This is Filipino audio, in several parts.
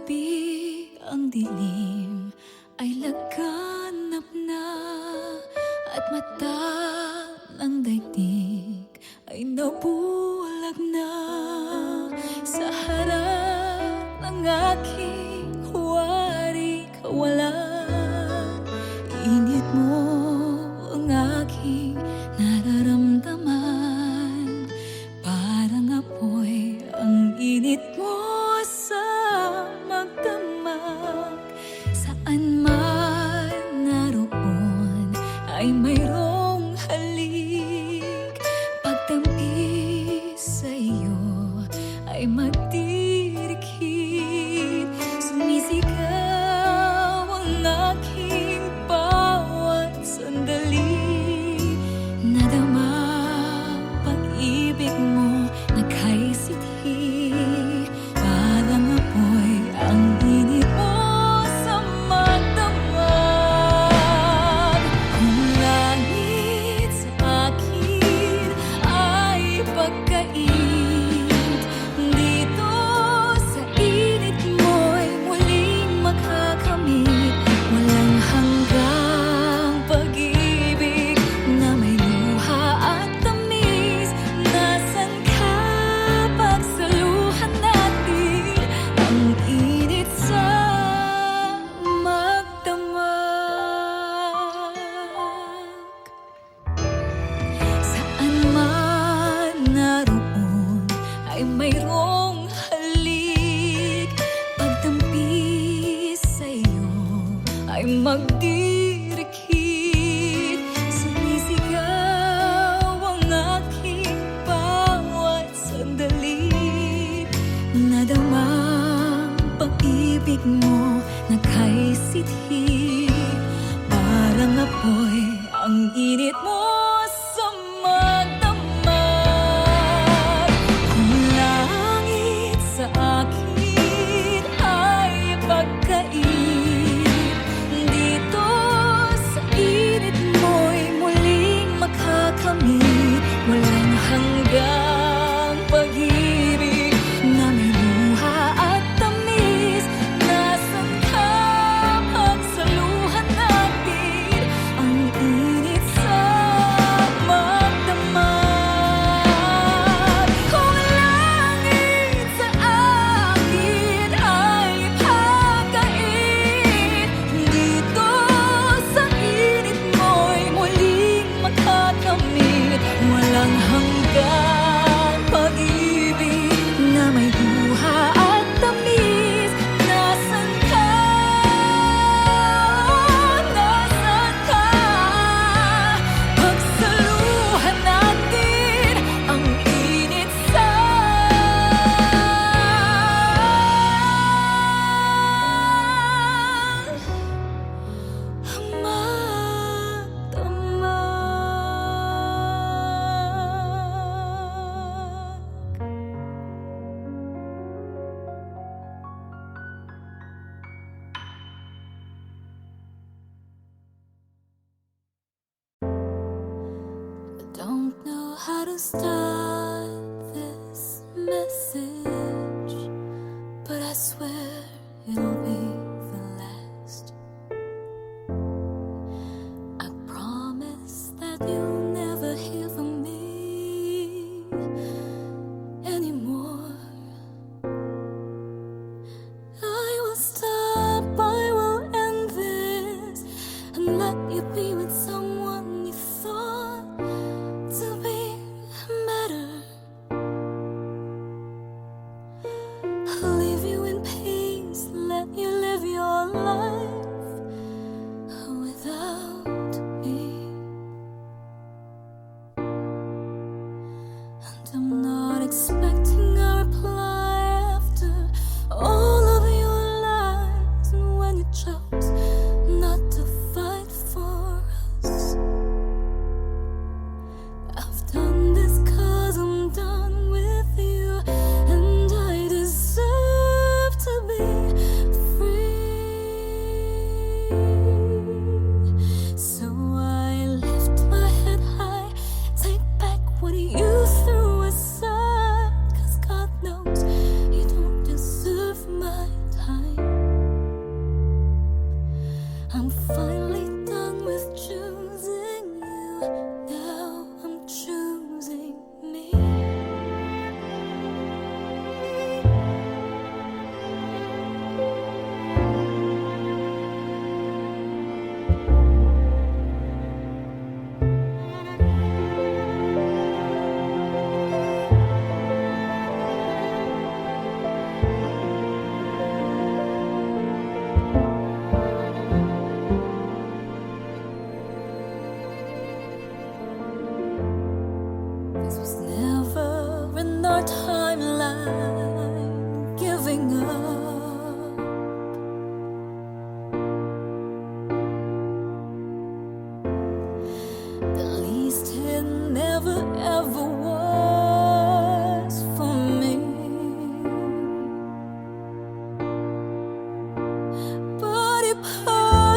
gabi ang dilim ay laganap na, at mata ng daigdig ay nabulag na. Sa harap ng aking huwari kawalan, init mo ang aking nararamdaman. Parang apoy ang init mo sa magdamag. Saan man naroon ay mayroong halik. Pagtampi sa iyo ay magdirikit. Sumisigaw ang aking bawat sandali. Nadama pag-ibig mo nagkaisithi. Parang apoy ang init mo sa magdamag. Kung langit sa akin ay pagkait, dito sa init mo'y muling makakamit. Walang hanggang pag-ibig na may luha at tamis. Nasaan ka pagsaluhan natin ang init sa magdamag? Saan man naroon ay mayroong halik. Pagtampi sa iyo ay magdirikit. Sumisigaw ang aking bawat sandali. Nadama pag-ibig mo nagkaisithi. Parang apoy ang init mo sa magdamag. Kung langit sa akin ay pagkait, dito sa init mo'y muling makakamit. Walang hanggang pag-ibig na may luha at tamis. Nasaan ka pagsaluhan natin ang init sa magdamag? Kung langit sa akin ay pagkait, dito sa init mo'y muling makakamit. Walang hanggang pag-ibig na may luha at tamis. Nasaan ka? Nasaan ka? Pagsaluhan natin ang init sa magdamag. I don't know how to start this message, but I swear it'll be the last. I promise that you'll never hear from me anymore. I will stop, I will end this, and let you be with someone you thought to be better. I'll leave you in peace, let you live your life without me. And I'm not expecting a reply after all of your lies. And when you chose not to fight for us, I've done this 'cause I'm done with you, and I deserve to be free. So I lift my head high, take back what you threw aside. 'Cause God knows you don't deserve my time.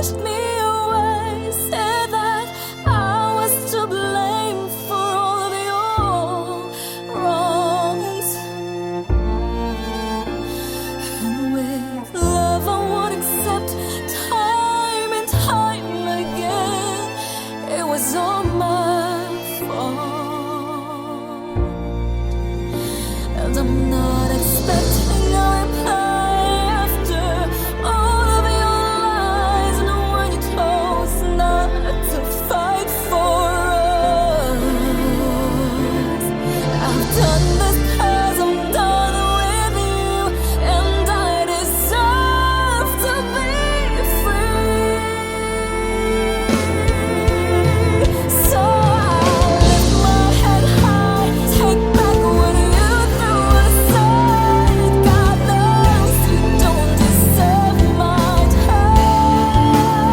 pushed me away, said that I was to blame for all of your wrongs. And with love I would accept time and time again. It was all my fault, and I'm not expecting a reply after all of your lies and when you chose not to fight for us. I've done this 'cause I'm done with you, and I deserve to be free. So I'll lift my head high, take back what you threw aside. God knows you don't deserve my time.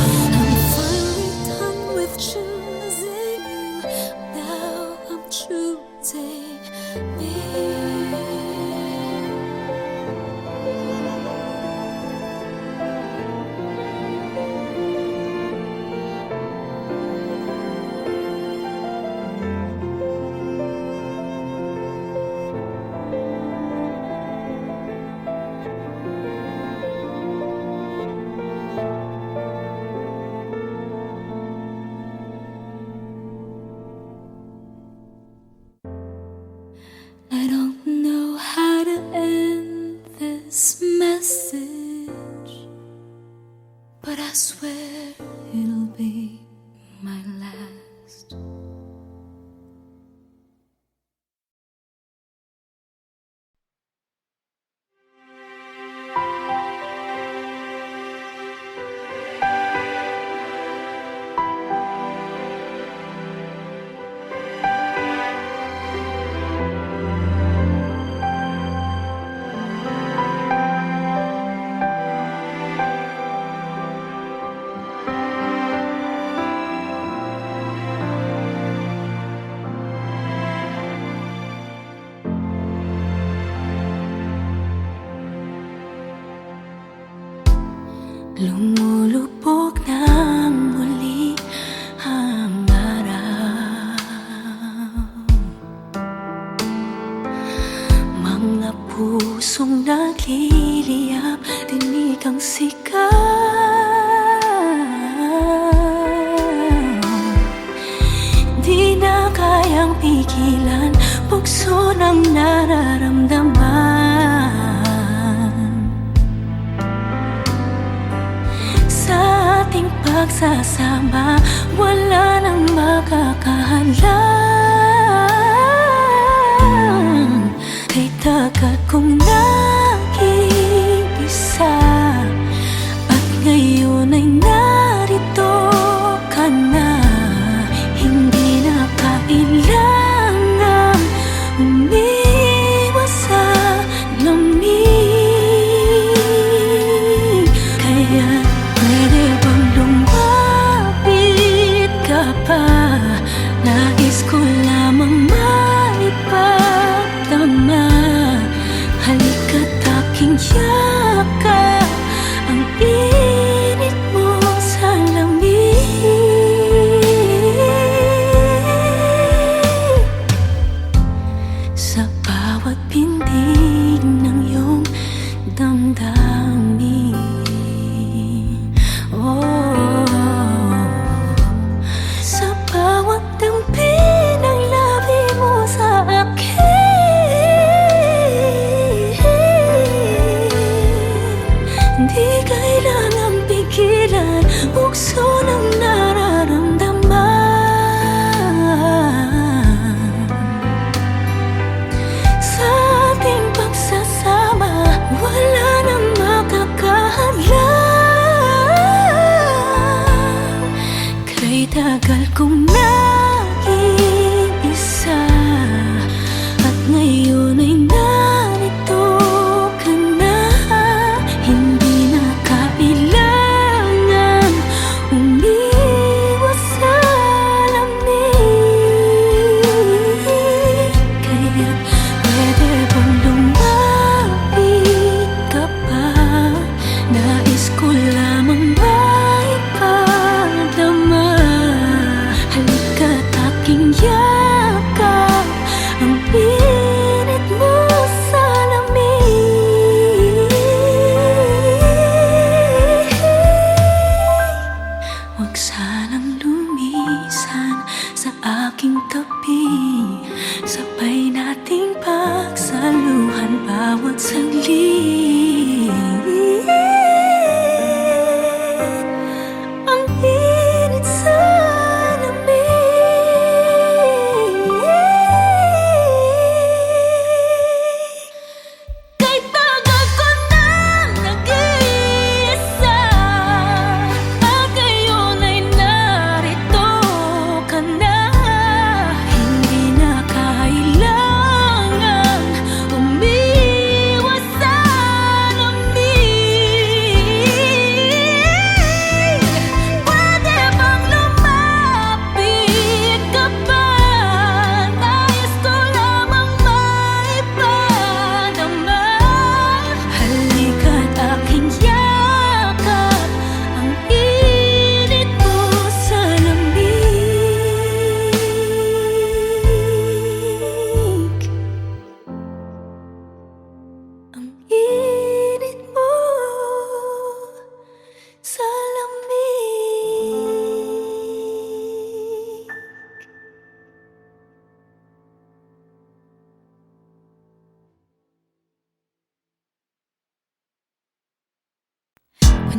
I'm finally done with choosing you. Now I'm choosing me. I don't know how to end this message, but I swear it'll be my last. Lumulupok ng muli ang araw. Mga pusong nagliliyap, tinig ang sigaw. Di na kayang pigilan, bugso ng nararamdaman. Pagsasama, wala nang makakahalang. Kay tagal kong nag-iisa, at ngayon ay narito ka na. Hindi na kailangan umiwas sa lamig. Kaya pwede bang lumapit ka pa? Nais ko lamang maipagdama. Halika't aking yakap, ang init mo sa lamig. Sa bawat pintig ng iyong damdamin, sa bawat dampi ng labi mo sa akin, di kailangang pigilan, bugso ng nararamdaman. Sa ating pagsasama, wala nang makakahalang. Kay tagal kong nag-iisa, at ngayon ay narito ka na. Hindi na kailangan umiwas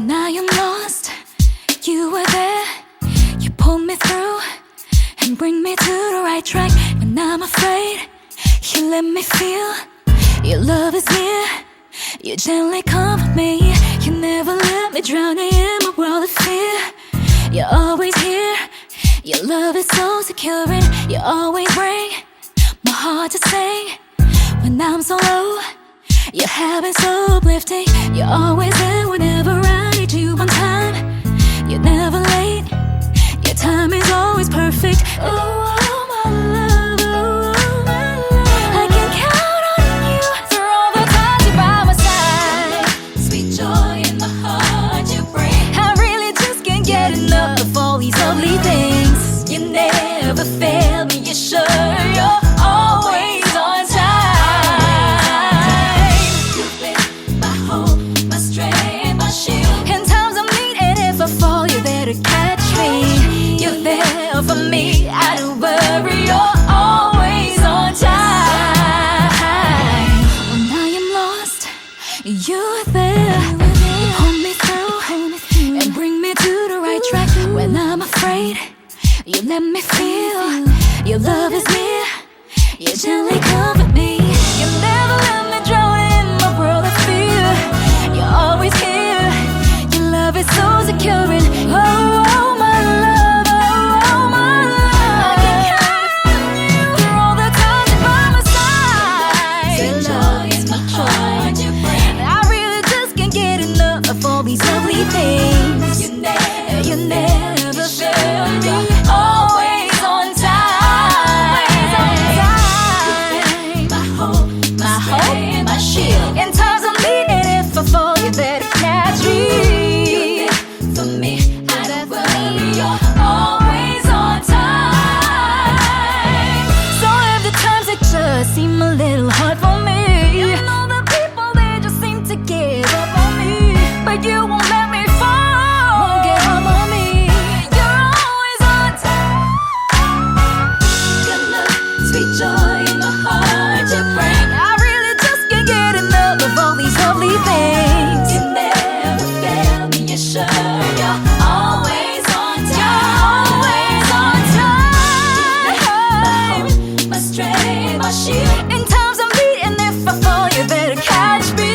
When I am lost, you were there. You pulled me through and bring me to the right track. When I'm afraid, you let me feel your love is near. You gently comfort me. You never let me drown in my world of fear. You're always here. Your love is so secure, and you always bring my heart to sing. When I'm so low, your habits so uplifting. You're always there whenever I need you on time. You're never late. Your time is always perfect. Oh, my love, oh, my love. I can count on you through all the times you're by my side. Sweet joy in my heart you bring. I really just can't get enough of all these lovely things. You never fail me, you're sure you're always on time. You've been my hope, my strength, my shield. In times of need, and if I fall, you're there to catch me. You're there for me, I don't worry, you're always on time. When I am lost, you're there. You pull me through and bring me to the right track. When I'm afraid, you let me feel your love is near. You gently comfort me. You never let me drown in my world of fear. You're always here. Your love is so secure, and oh, my love, oh, my love. I can count on you through all the times you're by my side. Sweet joy is my heart you bring. I really just can't get enough of all these lovely things. You never fail me. Always on time. My hope, my shield. In times of need, and if I fall, you're there to catch me. For me, I don't worry, you're always on time. So if the times that just seem a little hard for me, you know the people, they just seem to give up on me, but you won't let me fall. Won't give up on me. You're always on time. Your love, sweet joy in my heart you bring. I really just can't get enough of all these lovely things. You never fail me, you're sure you're always on time. You're always on time. My hope, my strength, my shield. In times of need, and if I fall, you better catch me.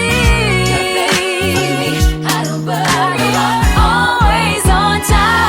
You're there for me, I don't worry, you're always on time.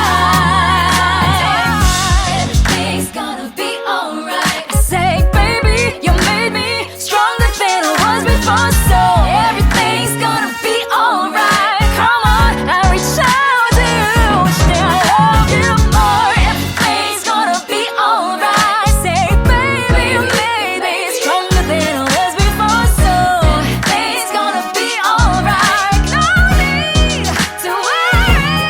Everything's gonna be alright. I say, baby, you made me stronger than I was before, so everything's gonna be alright. Come on, I reach out to you, say I love you more. Everything's gonna be alright. Say, baby, you made me stronger than I was before, so everything's gonna be alright. No need to worry.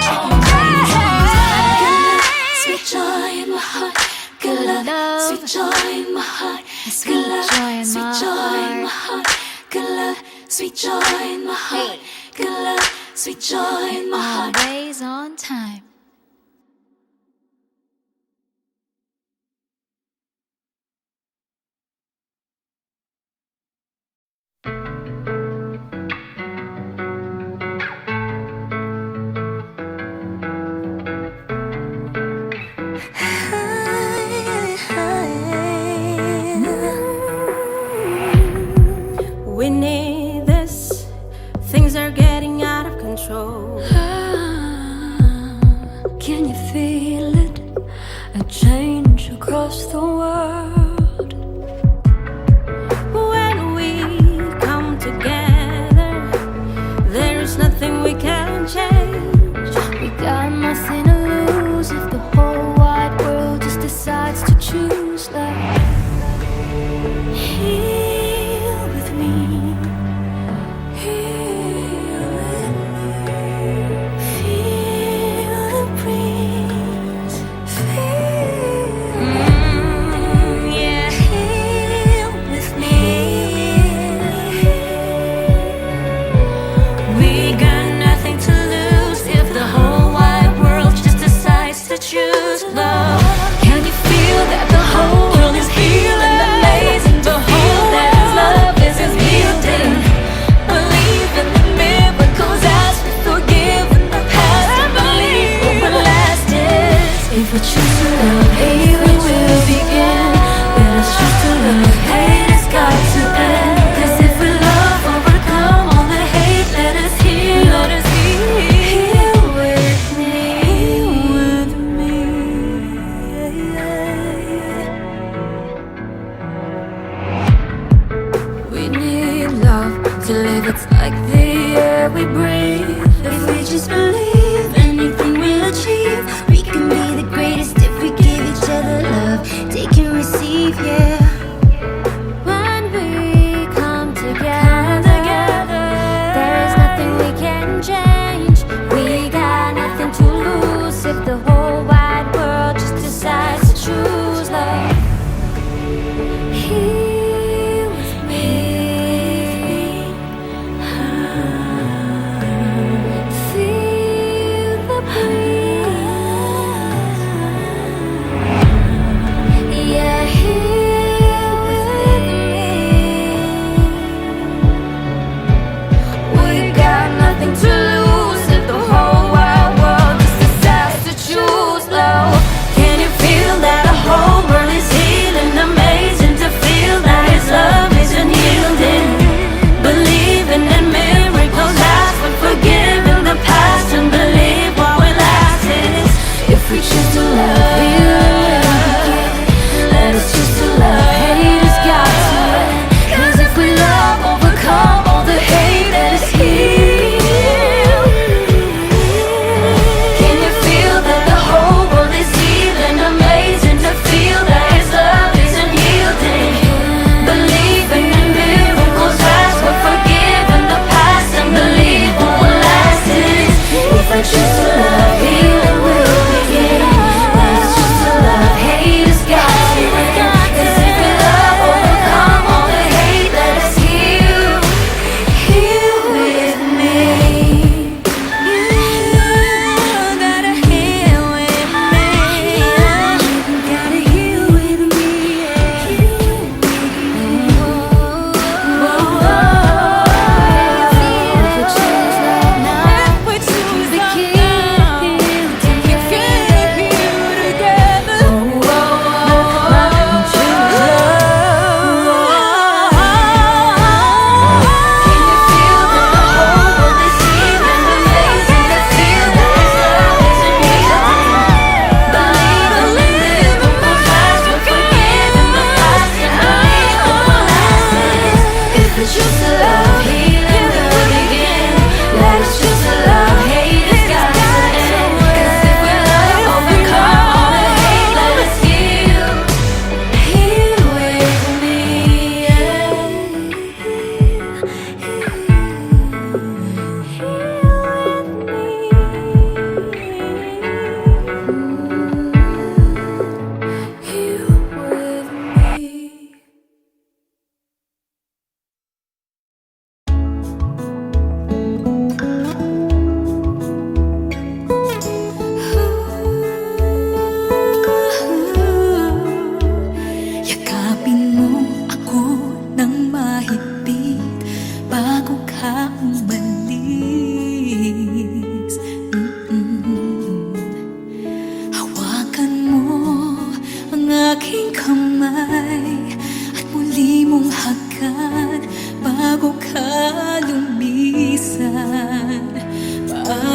Sweet joy in my heart, good love. Sweet joy in my heart, good love. Sweet joy in my heart, good love. Sweet joy in my heart, good love. Sweet joy in my heart. Always on time. We need this. Things are getting out of control. Can you feel it? A change across the world. When we come together, there's nothing we can change. We got nothing to lose if the whole wide world just decides to choose love. Heal with me. Heal with me. Feel the breeze. Feel Yeah. heal with me. We got nothing to lose.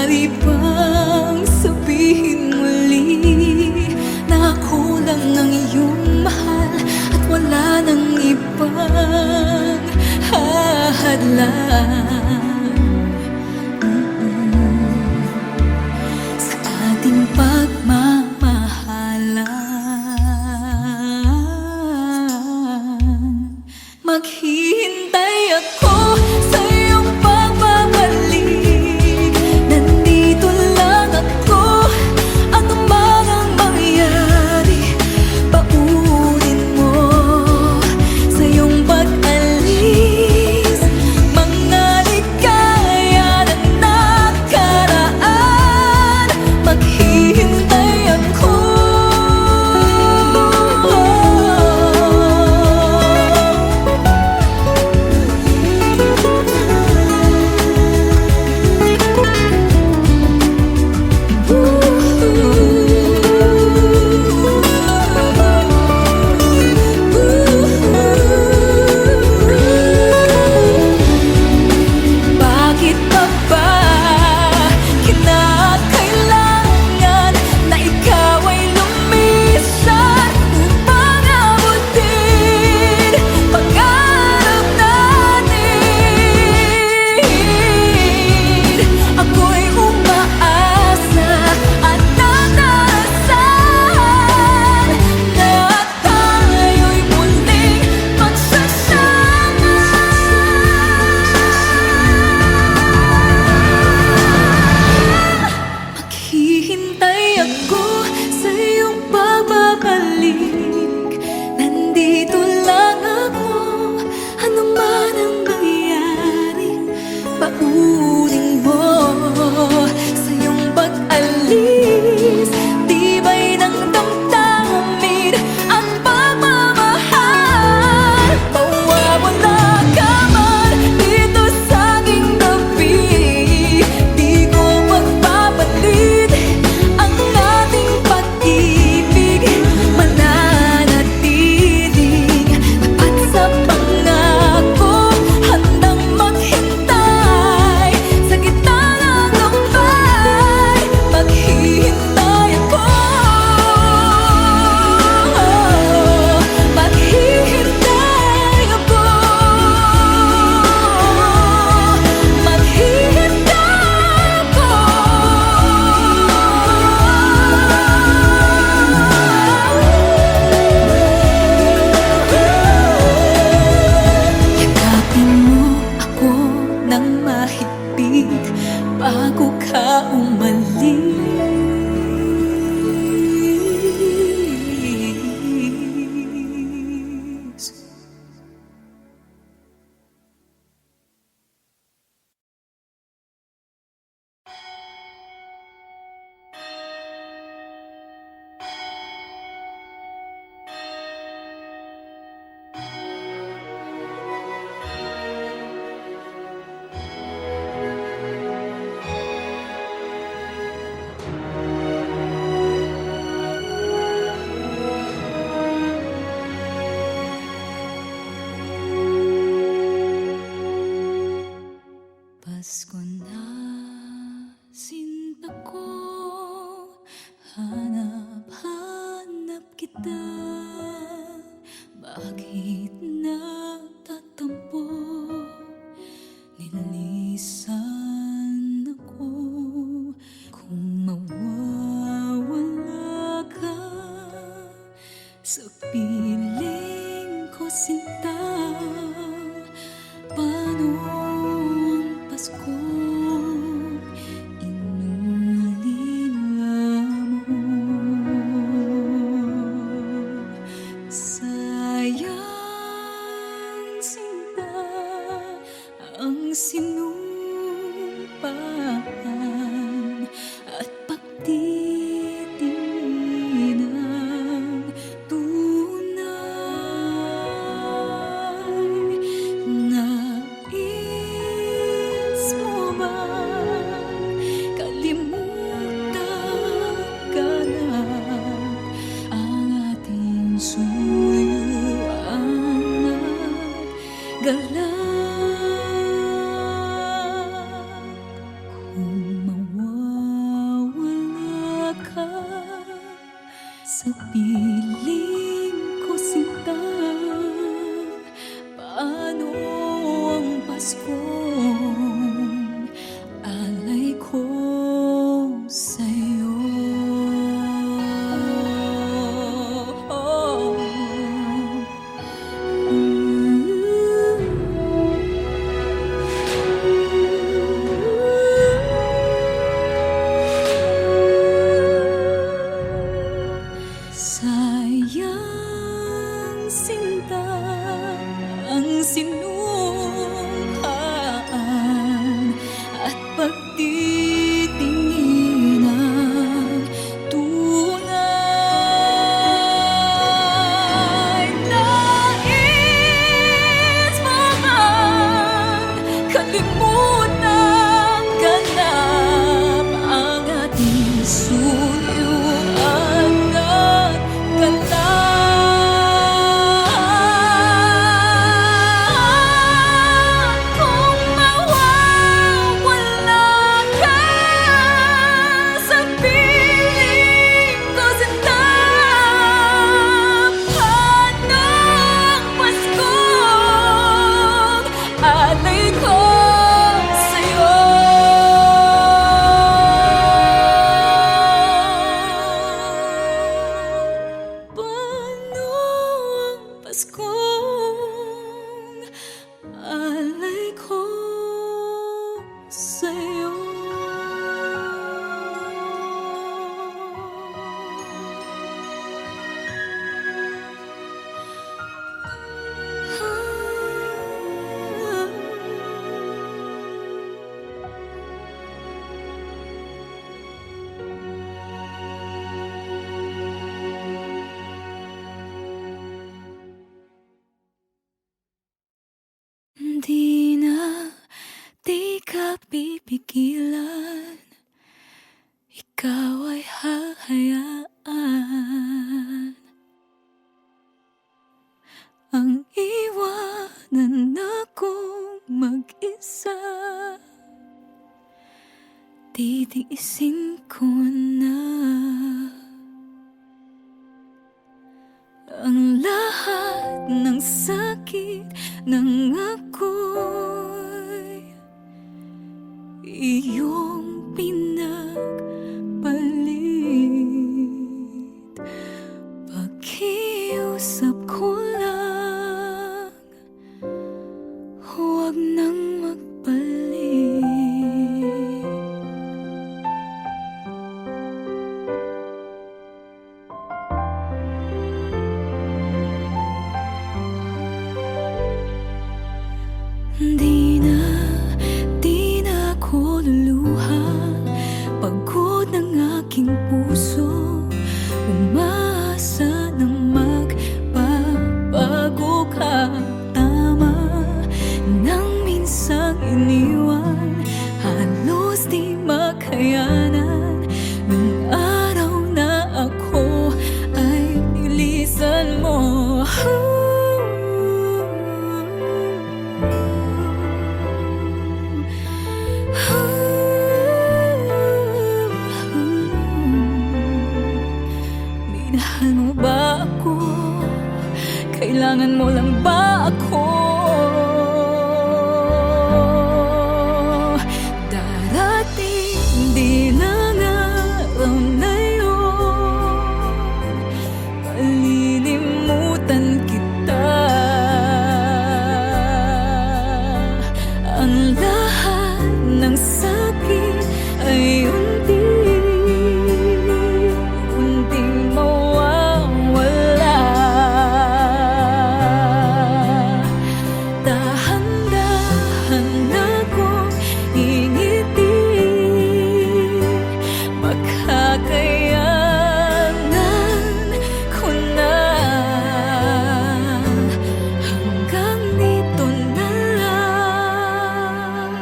Maaari bang sabihin muli na ako lang ang iyong mahal at wala nang ibang hahadlang sa ating pagmamahalan. Maghihintay ako sa iyong pagbabalik. Nandito lang ako, ano man ang mangyari. Paunin mo sa iyong pag-alis. Mangalit sa piling ko sinta. Paano ang Paskong alay ko sa'yo? Sayang sinta ang sinukhaan at pagtitingin ng tunay. Nais mo bang kalimutan ganap ang ating suyuan at kung mawawala ka sa piling ko sinta, paano ang Paskong alay ko sa'yo? Paano ang Paskong alay ko sa'yo? Di ka pipigilan, ikaw ay hahayaan ang iwanan akong mag-isa. Titiisin ko na ang lahat ng sakit ng ako'y iyong pinagpalit. Pakiusap ko lang, huwag nang magpalit. Di na ko luluha. Pagod ng aking puso, umaasa ng magbabago ka. Tama nang minsang iniwan, halos di makayanan. Nung araw na ako ay nilisan mo. Minahal mo ba ako? Kailangan mo lang ba ako? Darating din ang araw na yun, malilimutan kita. Ang lahat ng sakit ay unting mawawala. Dahan-dahan akong ingiti, makakayanan ko na. Hanggang dito na lang,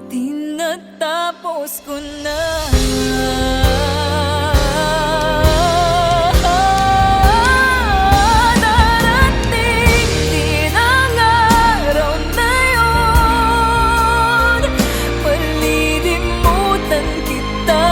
tinatapos ko na. Darating din ang araw na yun, malilimutan kita.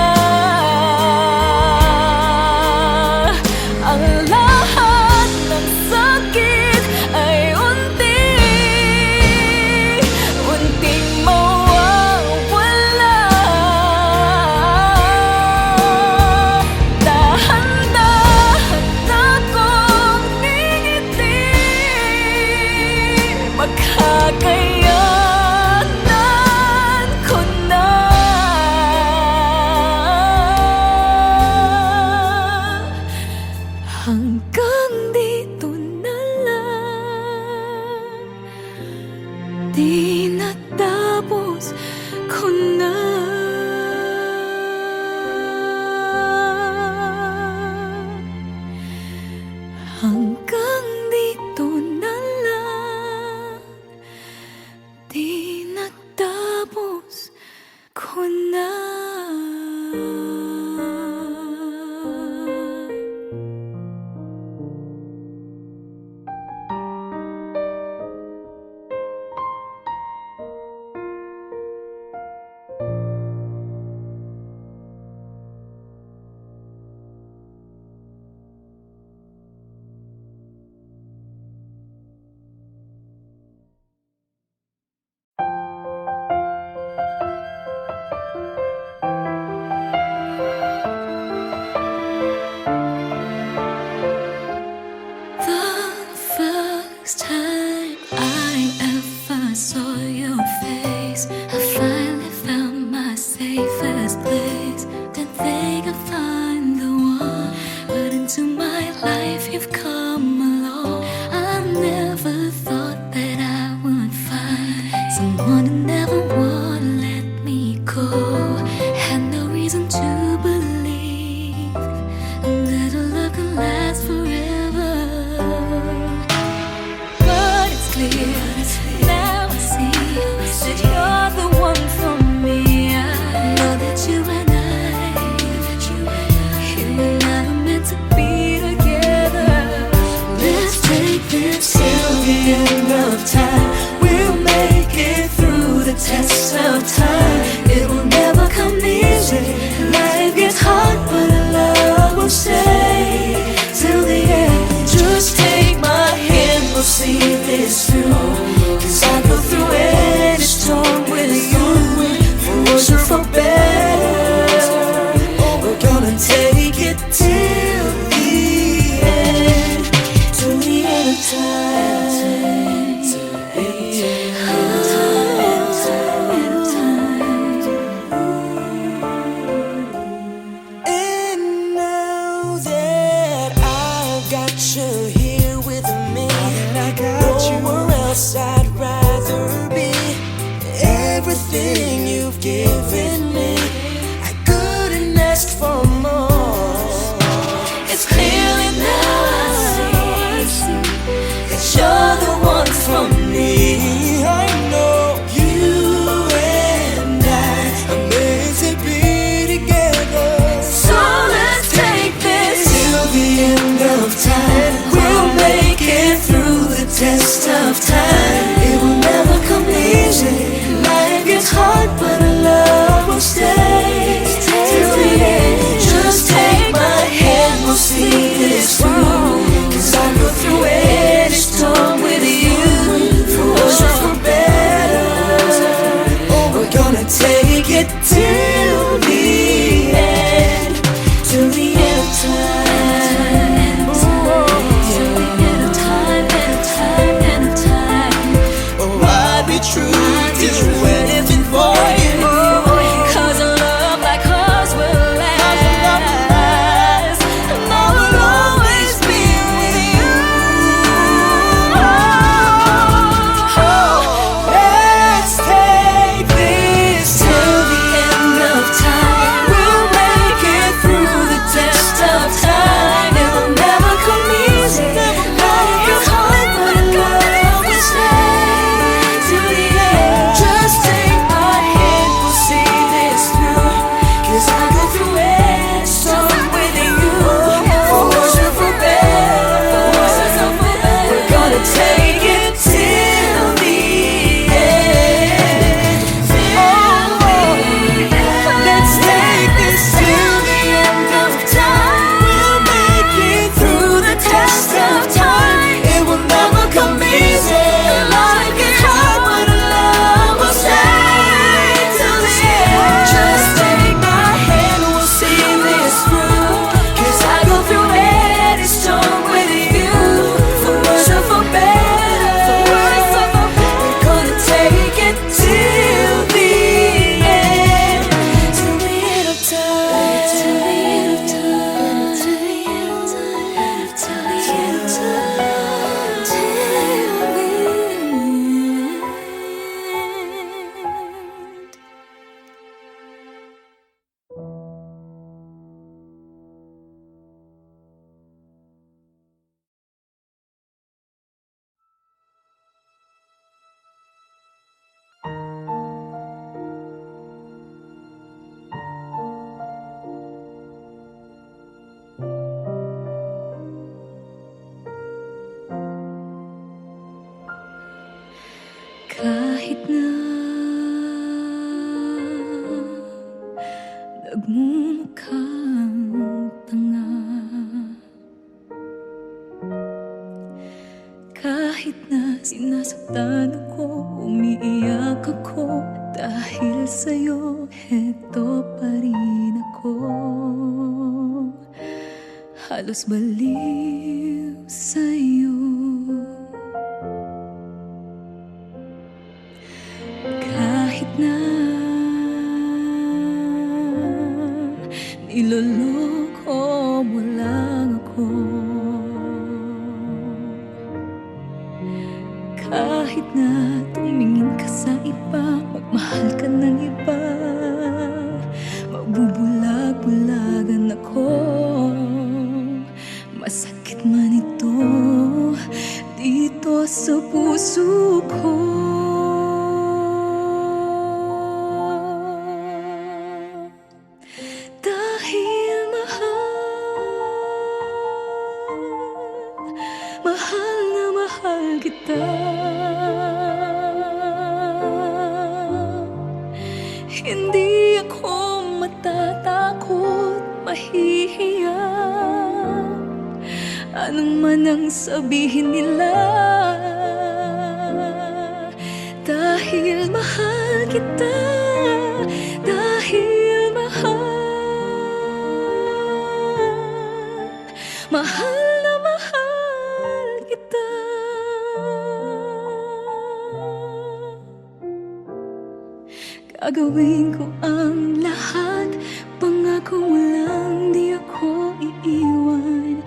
The first time I ever saw your face, I finally found my safest place. Didn't think I'd find the one, but into my life you've come along. I never thought that I would find someone who never would let me go. Had no reason to believe that a love could last forever. But it's clear now I see that you're the one for me. I know that you and I are meant to be together. Let's take this till the end of time. We'll make it through the test of time. It will never come easy. Life gets hard, but love will stay till the end. Just take my hand, we'll see this through. 'Cause I go through any storm with you. For worse or for better, we're gonna take it till the end. Till the end of time. Till the end of time. nagmumukhang tanga. Kahit na sinasaktan ako, umiiyak ako, dahil sa'yo, heto pa rin ako. Halos baliw sa'yo. Kahit na niloloko mo lang ako, kahit na tumingin ka sa iba, magmahal ka ng iba, magbubulag-bulagan ako. Masakit man ito dito sa puso ko. Dahil mahal na mahal kita. Hindi ako matatakot, mahihiya, anong man ang sabihin nila. Dahil mahal kita, dahil mahal na mahal kita. Gagawin ko ang lahat, pangako mo lang di ako iiwan.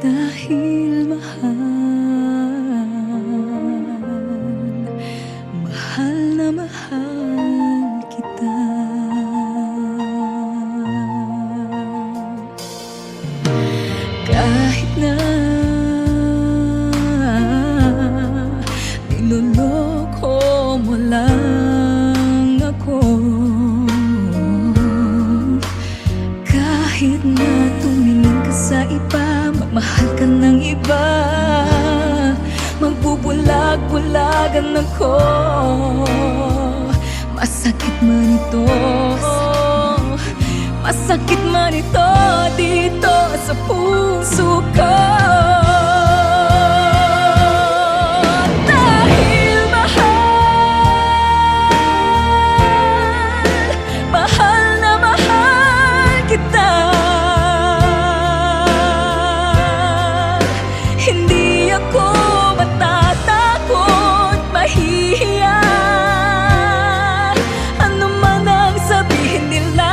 Dahil mahal na mahal kita. Kahit na niloloko mo lang ako, kahit na tumingin ka sa iba, magmahal ka ng iba, magbubulag-bulagan ako. Masakit man ito, masakit man ito dito sa puso ko. Dahil mahal na mahal kita. Hindi ako matatakot, mahihiya, ano man ang sabihin nila.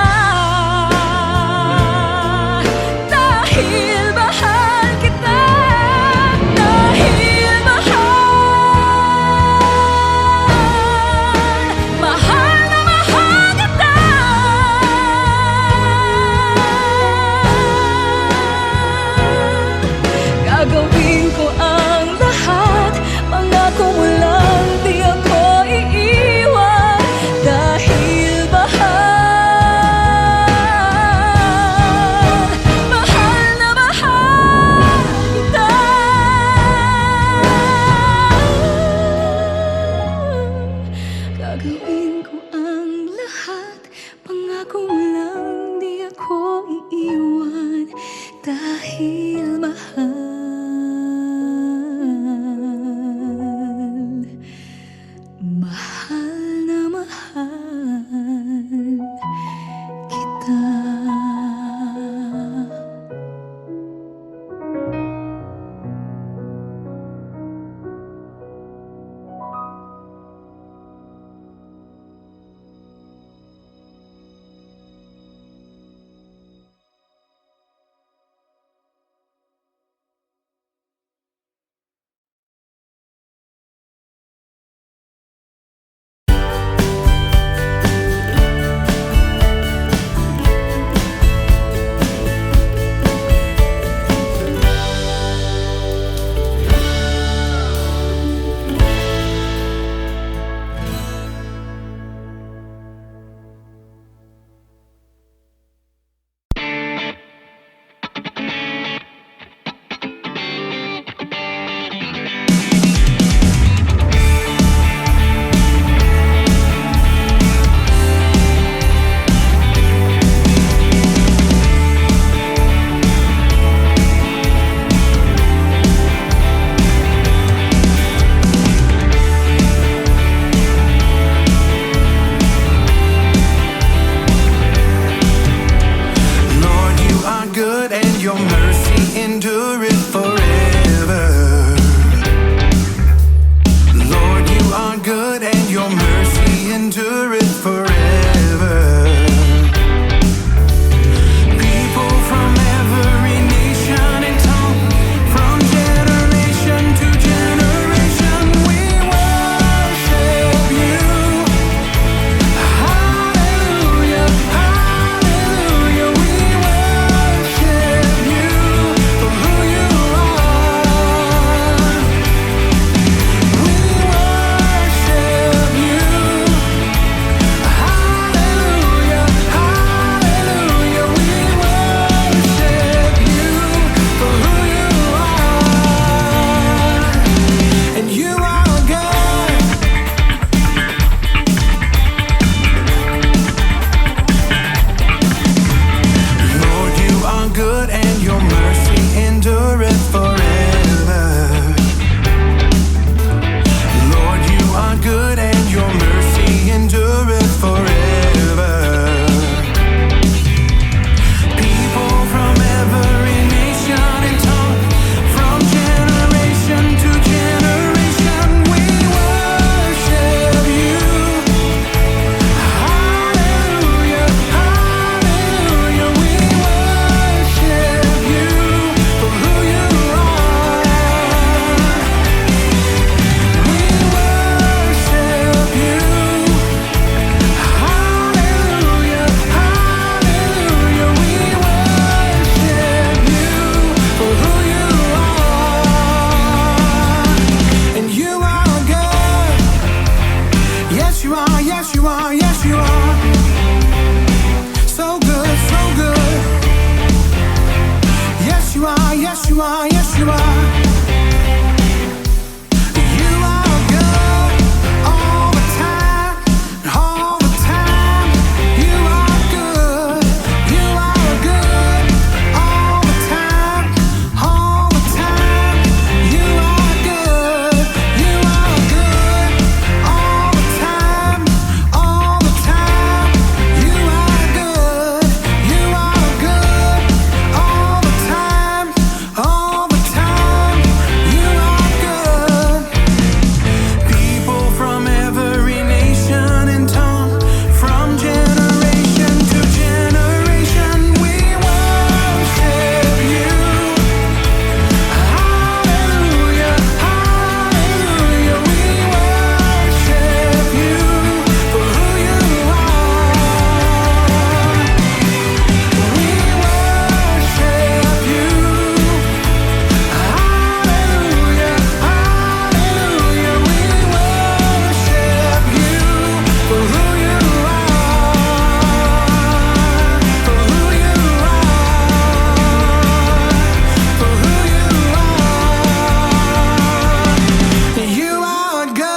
Dahil mahal kita, dahil mahal na mahal kita. Gagawin ko ang lahat, pangako mo lang di ako iiwan. Dahil mahal na mahal kita. Gagawin ko ang lahat, pangako mo lang di ako iiwan. Dahil mahal na mahal kita. are, yes you are. You are good all the time, all the time. You are good, you are good all the time, all the time. You are good, you are good all the time, all the time. You are good, you are good all the time, all the time. You are good. People from every nation and tongue, from generation to generation, we worship you. Hallelujah, hallelujah. We worship you for who you are. We worship you. Hallelujah, hallelujah. We worship you for who you are, for who you are, for who you are. You are good.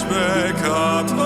Peccato